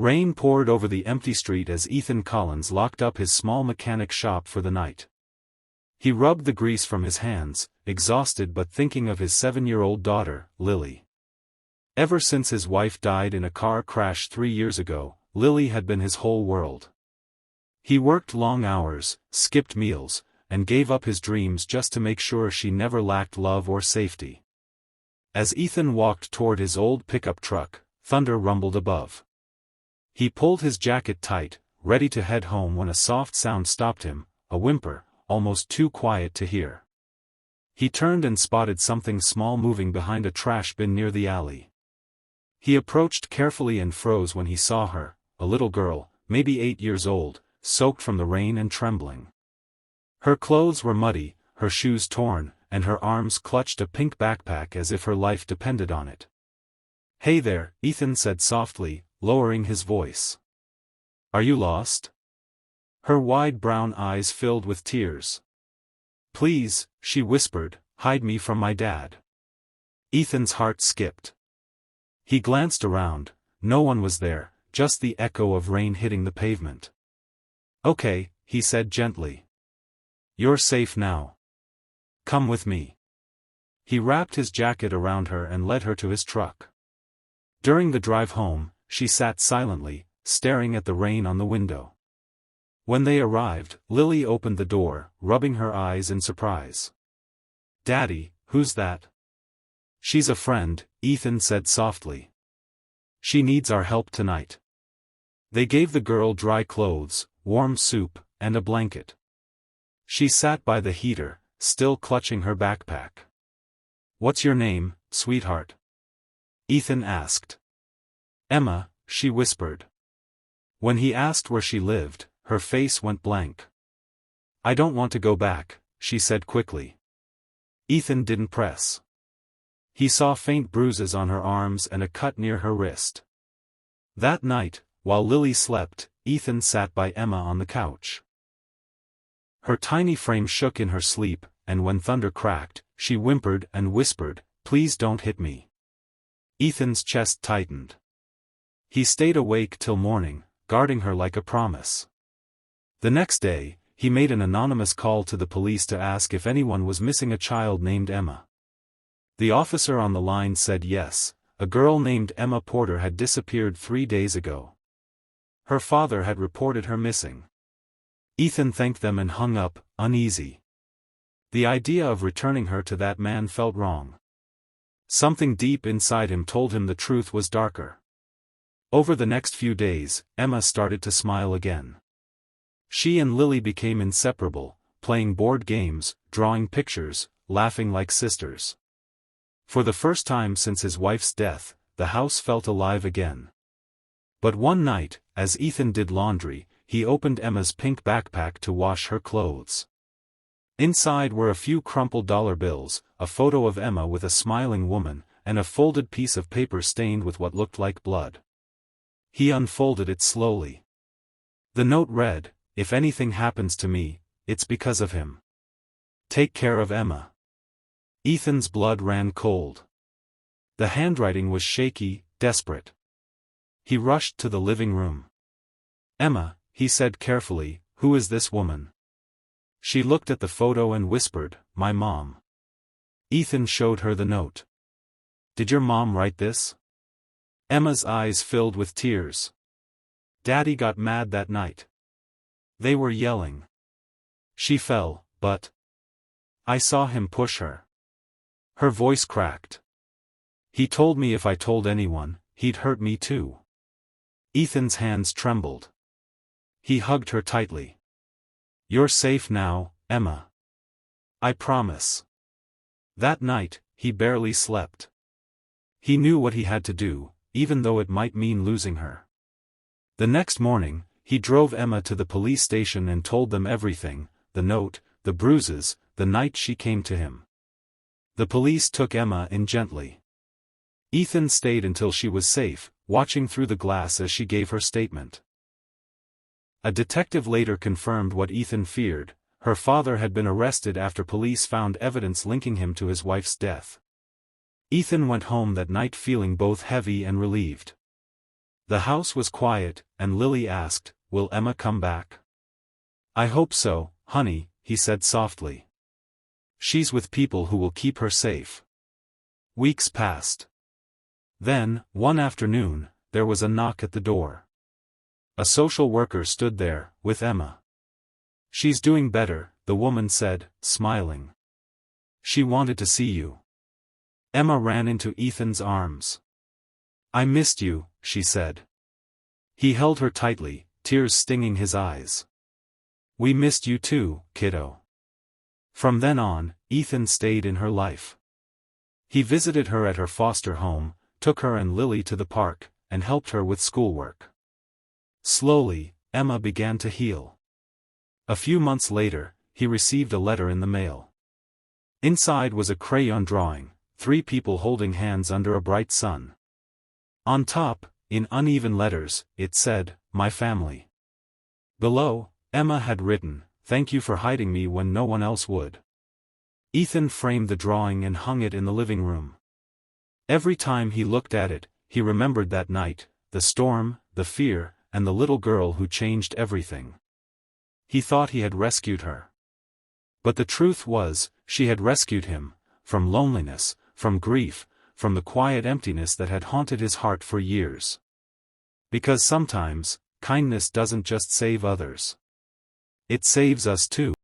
Rain poured over the empty street as Ethan Collins locked up his small mechanic shop for the night. He rubbed the grease from his hands, exhausted but thinking of his 7-year-old daughter, Lily. Ever since his wife died in a car crash 3 years ago, Lily had been his whole world. He worked long hours, skipped meals, and gave up his dreams just to make sure she never lacked love or safety. As Ethan walked toward his old pickup truck, thunder rumbled above. He pulled his jacket tight, ready to head home when a soft sound stopped him, a whimper, almost too quiet to hear. He turned and spotted something small moving behind a trash bin near the alley. He approached carefully and froze when he saw her, a little girl, maybe 8 years old, soaked from the rain and trembling. Her clothes were muddy, her shoes torn, and her arms clutched a pink backpack as if her life depended on it. "Hey there," Ethan said softly, lowering his voice. "Are you lost?" Her wide brown eyes filled with tears. "Please," she whispered, "hide me from my dad." Ethan's heart skipped. He glanced around, no one was there, just the echo of rain hitting the pavement. "Okay," he said gently. "You're safe now. Come with me." He wrapped his jacket around her and led her to his truck. During the drive home, she sat silently, staring at the rain on the window. When they arrived, Lily opened the door, rubbing her eyes in surprise. "Daddy, who's that?" "She's a friend," Ethan said softly. "She needs our help tonight." They gave the girl dry clothes, warm soup, and a blanket. She sat by the heater, still clutching her backpack. "What's your name, sweetheart?" Ethan asked. "Emma," she whispered. When he asked where she lived, her face went blank. "I don't want to go back," she said quickly. Ethan didn't press. He saw faint bruises on her arms and a cut near her wrist. That night, while Lily slept, Ethan sat by Emma on the couch. Her tiny frame shook in her sleep, and when thunder cracked, she whimpered and whispered, "Please don't hit me." Ethan's chest tightened. He stayed awake till morning, guarding her like a promise. The next day, he made an anonymous call to the police to ask if anyone was missing a child named Emma. The officer on the line said yes, a girl named Emma Porter had disappeared 3 days ago. Her father had reported her missing. Ethan thanked them and hung up, uneasy. The idea of returning her to that man felt wrong. Something deep inside him told him the truth was darker. Over the next few days, Emma started to smile again. She and Lily became inseparable, playing board games, drawing pictures, laughing like sisters. For the first time since his wife's death, the house felt alive again. But one night, as Ethan did laundry, he opened Emma's pink backpack to wash her clothes. Inside were a few crumpled dollar bills, a photo of Emma with a smiling woman, and a folded piece of paper stained with what looked like blood. He unfolded it slowly. The note read, "If anything happens to me, it's because of him. Take care of Emma." Ethan's blood ran cold. The handwriting was shaky, desperate. He rushed to the living room. "Emma," he said carefully, "who is this woman?" She looked at the photo and whispered, "My mom." Ethan showed her the note. "Did your mom write this?" Emma's eyes filled with tears. "Daddy got mad that night. They were yelling. She fell, but I saw him push her." Her voice cracked. "He told me if I told anyone, he'd hurt me too." Ethan's hands trembled. He hugged her tightly. "You're safe now, Emma. I promise." That night, he barely slept. He knew what he had to do, even though it might mean losing her. The next morning, he drove Emma to the police station and told them everything, the note, the bruises, the night she came to him. The police took Emma in gently. Ethan stayed until she was safe, watching through the glass as she gave her statement. A detective later confirmed what Ethan feared: her father had been arrested after police found evidence linking him to his wife's death. Ethan went home that night feeling both heavy and relieved. The house was quiet, and Lily asked, "Will Emma come back?" "I hope so, honey," he said softly. "She's with people who will keep her safe." Weeks passed. Then, one afternoon, there was a knock at the door. A social worker stood there, with Emma. "She's doing better," the woman said, smiling. "She wanted to see you." Emma ran into Ethan's arms. "I missed you," she said. He held her tightly, tears stinging his eyes. "We missed you too, kiddo." From then on, Ethan stayed in her life. He visited her at her foster home, took her and Lily to the park, and helped her with schoolwork. Slowly, Emma began to heal. A few months later, he received a letter in the mail. Inside was a crayon drawing, 3 people holding hands under a bright sun. On top, in uneven letters, it said, "My family." Below, Emma had written, "Thank you for hiding me when no one else would." Ethan framed the drawing and hung it in the living room. Every time he looked at it, he remembered that night, the storm, the fear, and the little girl who changed everything. He thought he had rescued her. But the truth was, she had rescued him, from loneliness, from grief, from the quiet emptiness that had haunted his heart for years. Because sometimes, kindness doesn't just save others. It saves us too.